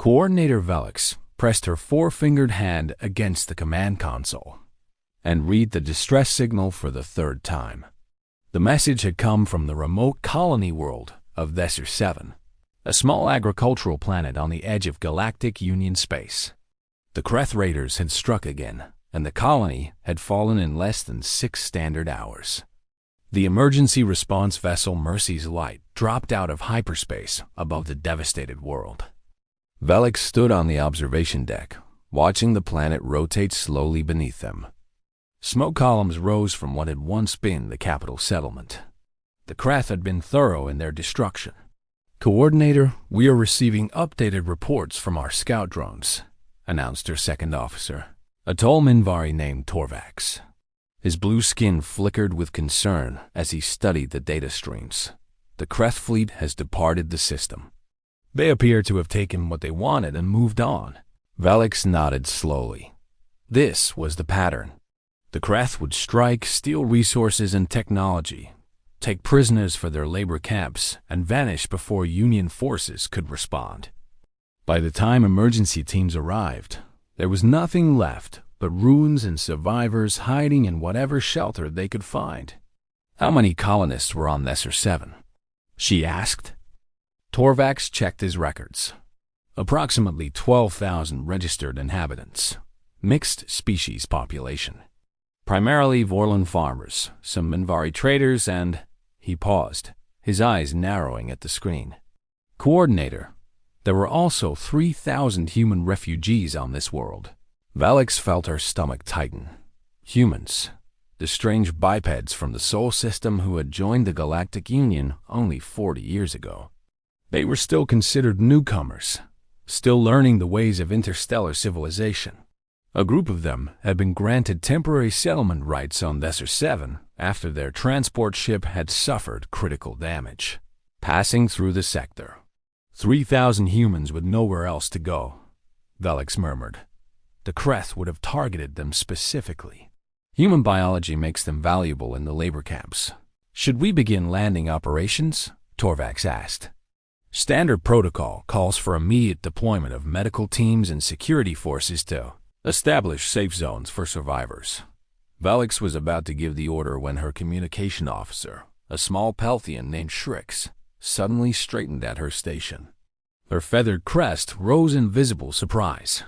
Coordinator Velix pressed her four-fingered hand against the command console and read the distress signal for the third time. The message had come from the remote colony world of Thesser 7, a small agricultural planet on the edge of Galactic Union space. The Kreth Raiders had struck again, and the colony had fallen in less than 6 standard hours. The emergency response vessel Mercy's Light dropped out of hyperspace above the devastated world. Velix stood on the observation deck, watching the planet rotate slowly beneath them. Smoke columns rose from what had once been the capital settlement. The Kreth had been thorough in their destruction. "Coordinator, we are receiving updated reports from our scout drones," announced her second officer, a tall Minvari named Torvax. His blue skin flickered with concern as he studied the data streams. "The Kreth fleet has departed the system. They appear to have taken what they wanted and moved on." Velix nodded slowly. This was the pattern. The Kreth would strike, steal resources and technology, take prisoners for their labor camps, and vanish before Union forces could respond. By the time emergency teams arrived, there was nothing left but ruins and survivors hiding in whatever shelter they could find. "How many colonists were on Thesser 7? She asked. Torvax checked his records. Approximately 12,000 registered inhabitants. Mixed species population. Primarily Vorlon farmers, some Minvari traders, and... He paused, his eyes narrowing at the screen. "Coordinator, there were also 3,000 human refugees on this world." Velix felt her stomach tighten. Humans, the strange bipeds from the Sol system who had joined the Galactic Union only 40 years ago. They were still considered newcomers, still learning the ways of interstellar civilization. A group of them had been granted temporary settlement rights on Thesser 7 after their transport ship had suffered critical damage. Passing through the sector. 3,000 humans with nowhere else to go, Velix murmured. The Kreth would have targeted them specifically. Human biology makes them valuable in the labor camps. "Should we begin landing operations?" Torvax asked. "Standard protocol calls for immediate deployment of medical teams and security forces to establish safe zones for survivors." Velix was about to give the order when her communication officer, a small Pelthian named Shrix, suddenly straightened at her station. Her feathered crest rose in visible surprise.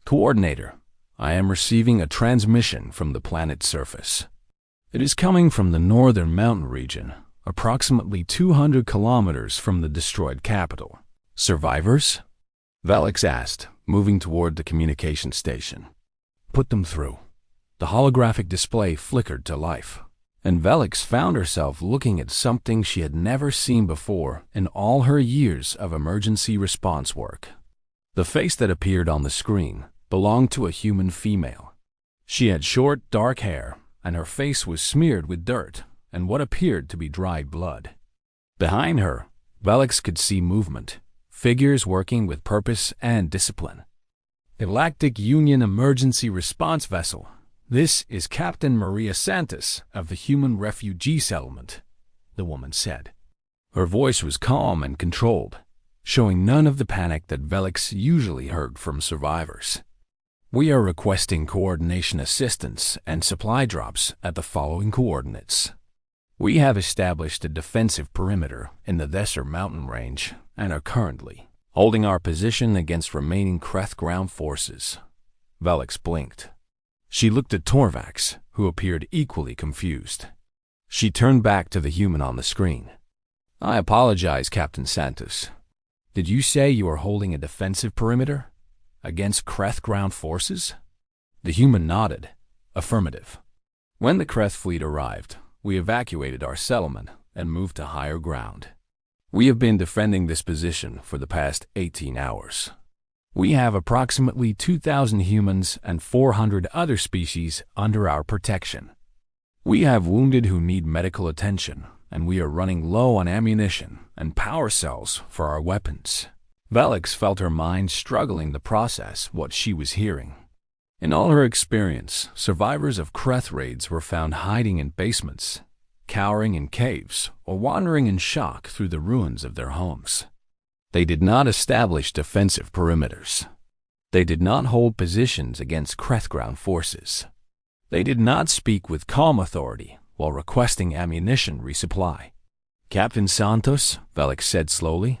"Coordinator, I am receiving a transmission from the planet's surface. It is coming from the northern mountain region, approximately 200 kilometers from the destroyed capital." "Survivors?" Velix asked, moving toward the communication station. "Put them through." The holographic display flickered to life, and Velix found herself looking at something she had never seen before in all her years of emergency response work. The face that appeared on the screen belonged to a human female. She had short, dark hair, and her face was smeared with dirt and what appeared to be dried blood. Behind her, Velix could see movement, figures working with purpose and discipline. "Galactic Union Emergency Response Vessel. This is Captain Maria Santos of the Human Refugee Settlement," the woman said. Her voice was calm and controlled, showing none of the panic that Velix usually heard from survivors. "We are requesting coordination assistance and supply drops at the following coordinates. We have established a defensive perimeter in the Thesser mountain range and are currently holding our position against remaining Kreth ground forces." Velix blinked. She looked at Torvax, who appeared equally confused. She turned back to the human on the screen. "I apologize, Captain Santos. Did you say you are holding a defensive perimeter against Kreth ground forces?" The human nodded. Affirmative. "When the Kreth fleet arrived, we evacuated our settlement and moved to higher ground. We have been defending this position for the past 18 hours. We have approximately 2,000 humans and 400 other species under our protection. We have wounded who need medical attention, and we are running low on ammunition and power cells for our weapons." Velix felt her mind struggling to process what she was hearing. In all her experience, survivors of Kreth raids were found hiding in basements, cowering in caves, or wandering in shock through the ruins of their homes. They did not establish defensive perimeters. They did not hold positions against Kreth ground forces. They did not speak with calm authority while requesting ammunition resupply. "Captain Santos," Velix said slowly,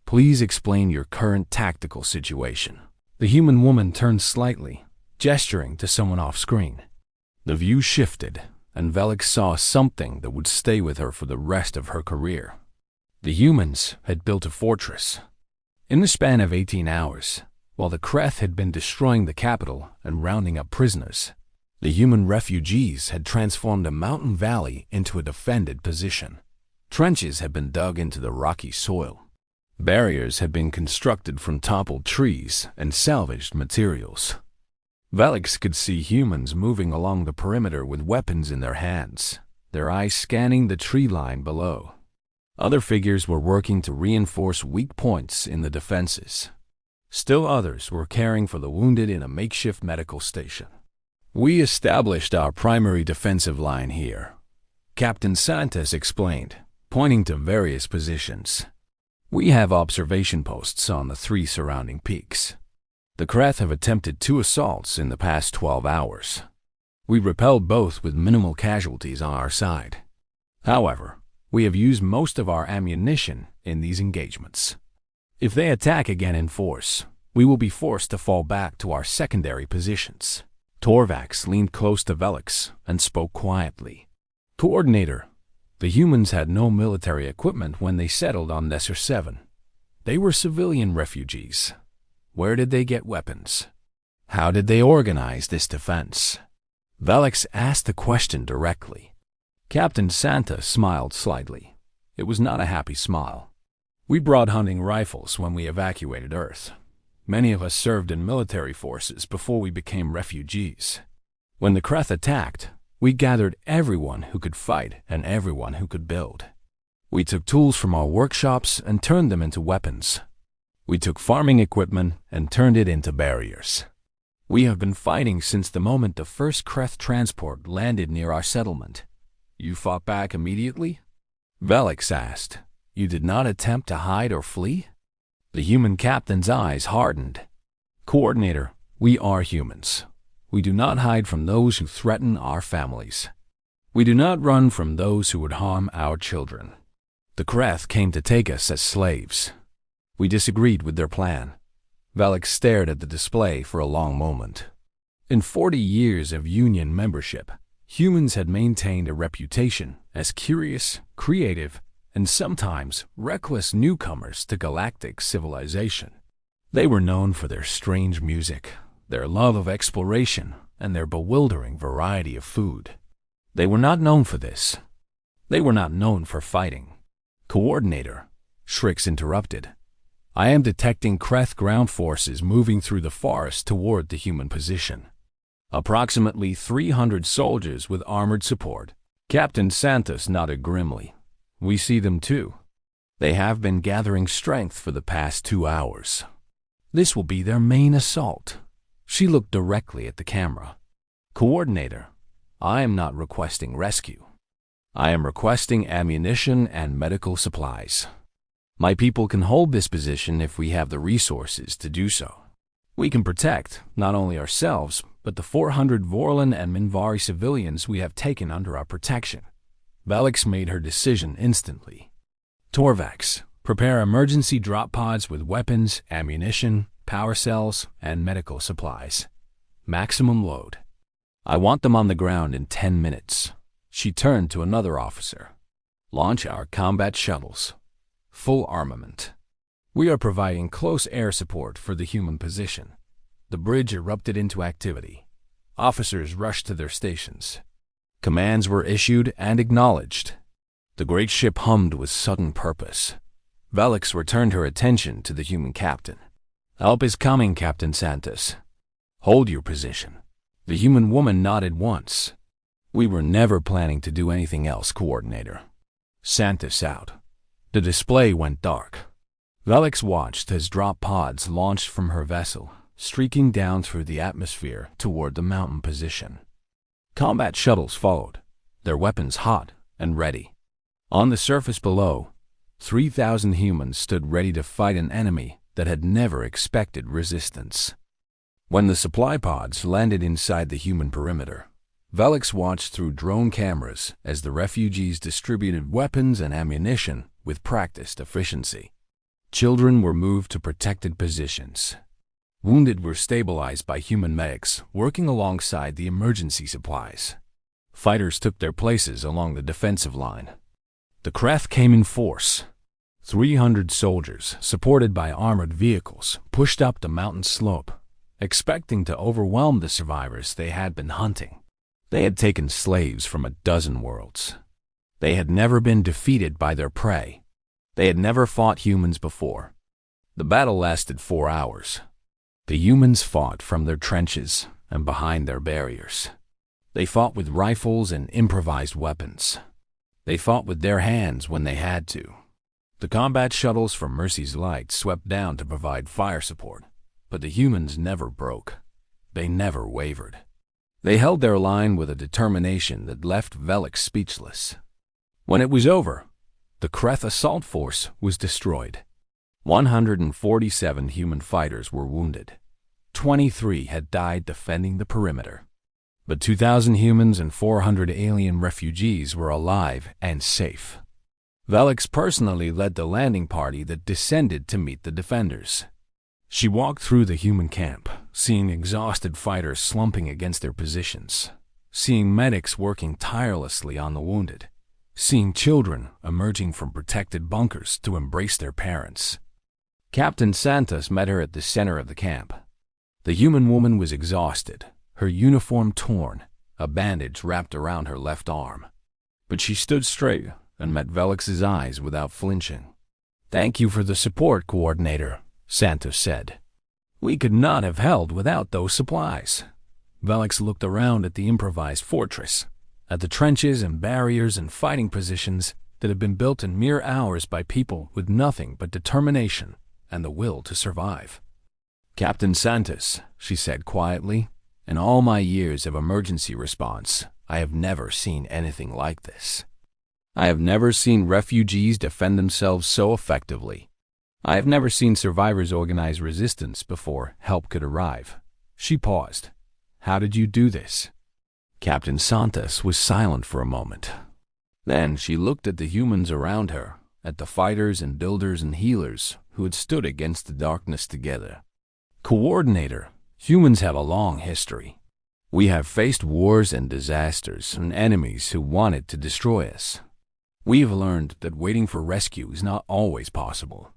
"please explain your current tactical situation." The human woman turned slightly, gesturing to someone off-screen. The view shifted, and Velix saw something that would stay with her for the rest of her career. The humans had built a fortress. In the span of 18 hours, while the Kreth had been destroying the capital and rounding up prisoners, the human refugees had transformed a mountain valley into a defended position. Trenches had been dug into the rocky soil. Barriers had been constructed from toppled trees and salvaged materials. Velix could see humans moving along the perimeter with weapons in their hands, their eyes scanning the tree line below. Other figures were working to reinforce weak points in the defenses. Still others were caring for the wounded in a makeshift medical station. "We established our primary defensive line here," Captain Santos explained, pointing to various positions. "We have observation posts on the 3 surrounding peaks. The Kreth have attempted 2 assaults in the past 12 hours. We repelled both with minimal casualties on our side. However, we have used most of our ammunition in these engagements. If they attack again in force, we will be forced to fall back to our secondary positions." Torvax leaned close to Velix and spoke quietly. "Coordinator, the humans had no military equipment when they settled on Nesser 7. They were civilian refugees. Where did they get weapons? How did they organize this defense?" Velix asked the question directly. Captain Santa smiled slightly. It was not a happy smile. "We brought hunting rifles when we evacuated Earth. Many of us served in military forces before we became refugees. When the Kreth attacked, we gathered everyone who could fight and everyone who could build. We took tools from our workshops and turned them into weapons. We took farming equipment and turned it into barriers. We have been fighting since the moment the first Kreth transport landed near our settlement." "You fought back immediately?" Velix asked. "You did not attempt to hide or flee?" The human captain's eyes hardened. "Coordinator, we are humans. We do not hide from those who threaten our families. We do not run from those who would harm our children. The Kreth came to take us as slaves. We disagreed with their plan." Velix stared at the display for a long moment. In 40 years of Union membership, humans had maintained a reputation as curious, creative, and sometimes reckless newcomers to galactic civilization. They were known for their strange music, their love of exploration, and their bewildering variety of food. They were not known for this. They were not known for fighting. "Coordinator," Shrix interrupted, "I am detecting Kreth ground forces moving through the forest toward the human position. Approximately 300 soldiers with armored support." Captain Santos nodded grimly. "We see them too. They have been gathering strength for the past 2 hours. This will be their main assault." She looked directly at the camera. "Coordinator, I am not requesting rescue. I am requesting ammunition and medical supplies. My people can hold this position if we have the resources to do so. We can protect not only ourselves, but the 400 Vorlon and Minvari civilians we have taken under our protection." Velix made her decision instantly. "Torvax, prepare emergency drop pods with weapons, ammunition, power cells, and medical supplies. Maximum load. I want them on the ground in 10 minutes. She turned to another officer. "Launch our combat shuttles. Full armament. We are providing close air support for the human position." The bridge erupted into activity. Officers rushed to their stations. Commands were issued and acknowledged. The great ship hummed with sudden purpose. Velix returned her attention to the human captain. "Help is coming, Captain Santos. Hold your position." The human woman nodded once. "We were never planning to do anything else, Coordinator." Santos out. The display went dark. Velix watched as drop pods launched from her vessel, streaking down through the atmosphere toward the mountain position. Combat shuttles followed, their weapons hot and ready. On the surface below, 3,000 humans stood ready to fight an enemy that had never expected resistance. When the supply pods landed inside the human perimeter, Velix watched through drone cameras as the refugees distributed weapons and ammunition with practiced efficiency. Children were moved to protected positions. Wounded were stabilized by human medics working alongside the emergency supplies. Fighters took their places along the defensive line. The Kreth came in force. 300 soldiers, supported by armored vehicles, pushed up the mountain slope, expecting to overwhelm the survivors they had been hunting. They had taken slaves from a dozen worlds. They had never been defeated by their prey. They had never fought humans before. The battle lasted 4 hours. The humans fought from their trenches and behind their barriers. They fought with rifles and improvised weapons. They fought with their hands when they had to. The combat shuttles from Mercy's Light swept down to provide fire support, but the humans never broke. They never wavered. They held their line with a determination that left Velix speechless. When it was over, the Kreth assault force was destroyed. 147 human fighters were wounded. 23 had died defending the perimeter. But 2,000 humans and 400 alien refugees were alive and safe. Velix personally led the landing party that descended to meet the defenders. She walked through the human camp, seeing exhausted fighters slumping against their positions, seeing medics working tirelessly on the wounded, seeing children emerging from protected bunkers to embrace their parents. Captain Santos met her at the center of the camp. The human woman was exhausted, her uniform torn, a bandage wrapped around her left arm. But she stood straight and met Velix's eyes without flinching. "Thank you for the support, Coordinator," Santos said. "We could not have held without those supplies." Velix looked around at the improvised fortress, at the trenches and barriers and fighting positions that had been built in mere hours by people with nothing but determination and the will to survive. "Captain Santos," she said quietly, "in all my years of emergency response, I have never seen anything like this. I have never seen refugees defend themselves so effectively. I have never seen survivors organize resistance before help could arrive." She paused. "How did you do this?" Captain Santos was silent for a moment. Then she looked at the humans around her, at the fighters and builders and healers who had stood against the darkness together. "Coordinator, humans have a long history. We have faced wars and disasters and enemies who wanted to destroy us. We have learned that waiting for rescue is not always possible.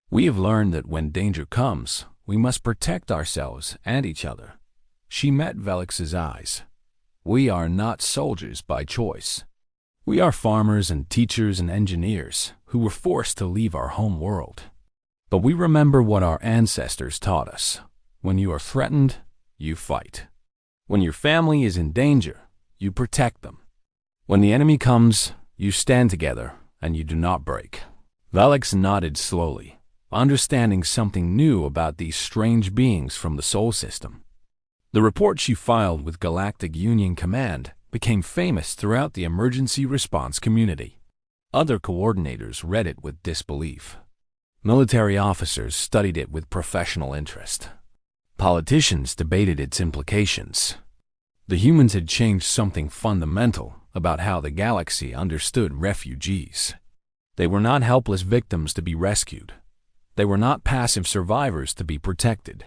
We have learned that when danger comes, we must protect ourselves and each other." She met Velix's eyes. "We are not soldiers by choice. We are farmers and teachers and engineers who were forced to leave our home world. But we remember what our ancestors taught us. When you are threatened, you fight. When your family is in danger, you protect them. When the enemy comes, you stand together and you do not break." Velix nodded slowly, understanding something new about these strange beings from the Sol system. The report she filed with Galactic Union Command became famous throughout the emergency response community. Other coordinators read it with disbelief. Military officers studied it with professional interest. Politicians debated its implications. The humans had changed something fundamental about how the galaxy understood refugees. They were not helpless victims to be rescued. They were not passive survivors to be protected.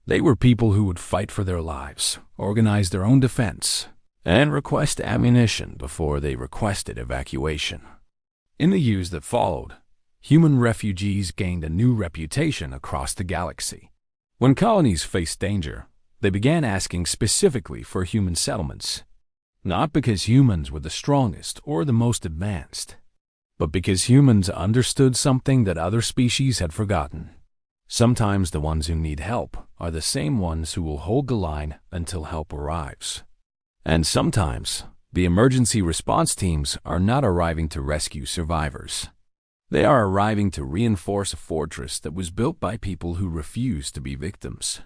They were people who would fight for their lives, organize their own defense, and request ammunition before they requested evacuation. In the years that followed, human refugees gained a new reputation across the galaxy. When colonies faced danger, they began asking specifically for human settlements, not because humans were the strongest or the most advanced, but because humans understood something that other species had forgotten. Sometimes the ones who need help are the same ones who will hold the line until help arrives. And sometimes the emergency response teams are not arriving to rescue survivors. They are arriving to reinforce a fortress that was built by people who refuse to be victims.